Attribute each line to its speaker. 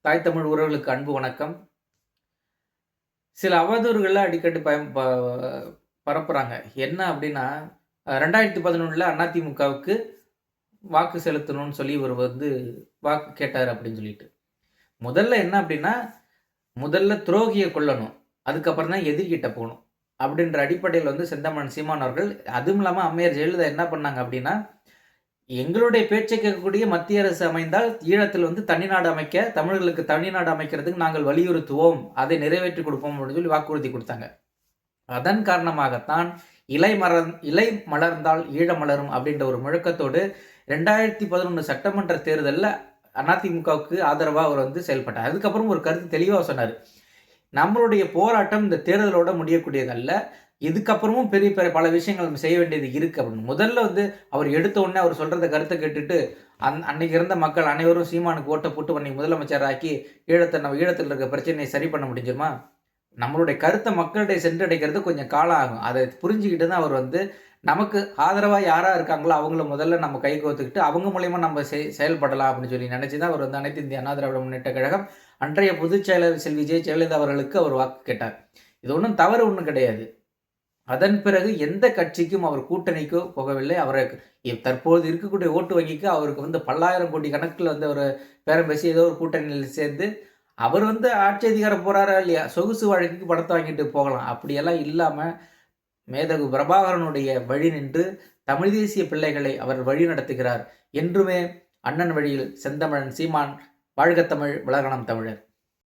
Speaker 1: தாய் தமிழ் உறவுகளுக்கு அன்பு வணக்கம். சில அவதூறுகள அடிக்கடி பரப்புறாங்க. என்ன அப்டின்னா, 2011ல அதிமுகவுக்கு வாக்கு செலுத்தணும்னு சொல்லி இவரு வாக்கு கேட்டாரு அப்டின்னு சொல்லிட்டு. முதல்ல என்ன அப்டின்னா, முதல்ல துரோகிய கொல்லணும். அதுக்கப்புறம் தான் எதிரிகிட்ட போணும். அப்டின்ற அடிப்படையில செந்தமிழன் சீமான் அவர்கள், அதுவும் இல்லாம அம்மையார் ஜெயலலிதா என்ன பண்ணாங்க அப்டின்னா, எங்களுடைய பேச்சை கேட்கக்கூடிய மத்திய அரசு அமைந்தால் ஈழத்தில் தனிநாடு அமைக்க, தமிழர்களுக்கு தனிநாடு அமைக்கிறதுக்கு நாங்கள் வலியுறுத்துவோம். அதை நிறைவேற்றிக் கொடுப்போம் அப்படின்னு சொல்லி வாக்குறுதி குடுத்தாங்க. அதன் காரணமாகத்தான் இலை மலர்ந்தால் ஈழம் மலரும் அப்படின்ற ஒரு முழக்கத்தோடு 2011 சட்டமன்ற தேர்தல்ல அதிமுகவுக்கு ஆதரவா அவர் செயல்பட்டார். அதுக்கப்புறம் ஒரு கருத்து தெளிவா சொன்னாரு. நம்மளுடைய போராட்டம் இந்த தேர்தலோட முடியக்கூடியதல்ல. இதுக்கப்புறமும் பெரிய பெரிய பல விஷயங்கள் நம்ம செய்ய வேண்டியது இருக்கு அப்படின்னு. முதல்ல அவர் எடுத்த உடனே அவர் சொல்றத கருத்த கேட்டுட்டு, அன்னைக்கு இருந்த மக்கள் அனைவரும் சீமானுக்கு ஓட்ட போட்டு அன்னைக்கு முதலமைச்சராக்கி ஈழத்தில் இருக்க பிரச்சனையை சரி பண்ண முடிஞ்சுமா? நம்மளுடைய கருத்த மக்களிடையே சென்றடைக்கிறது கொஞ்சம் காலம் ஆகும். அதை புரிஞ்சுக்கிட்டு தான் அவர் நமக்கு ஆதரவா யாரா இருக்காங்களோ அவங்கள முதல்ல நம்ம கை கோர்த்துக்கிட்டு, அவங்க மூலியமா நம்ம செயல்படலாம் அப்படின்னு சொல்லி நினைச்சு தான் அவர் அனைத்து இந்திய அண்ணா திராவிட முன்னேற்ற கழகம் அன்றைய பொதுச் செயலாளர் செல்வி ஜெயலலிதா அவர்களுக்கு அவர் வாக்கு கேட்டார். இது ஒண்ணும் தவறு ஒண்ணும் கிடையாது. அதன் பிறகு எந்த கட்சிக்கும் அவர் கூட்டணிக்கோ போகவில்லை. தற்போது இருக்கக்கூடிய ஓட்டு வங்கிக்கு அவருக்கு பல்லாயிரம் கோடி கணக்குல ஒரு பேரம் பேசி ஏதோ ஒரு கூட்டணியில் சேர்ந்து அவர் ஆட்சி அதிகாரம் போறாரா இல்லையா? சொகுசு வாழ்க்கைக்கு பணத்த வாங்கிட்டு போகலாம். அப்படியெல்லாம் இல்லாம மேதகு பிரபாகரனுடைய வழி நின்று தமிழ் தேசிய பிள்ளைகளை அவர் வழி நடத்துகிறார். என்றுமே அண்ணன் வழியில் செந்தமிழன் சீமான் வாழ்க தமிழ் வளர்க நம் தமிழர்.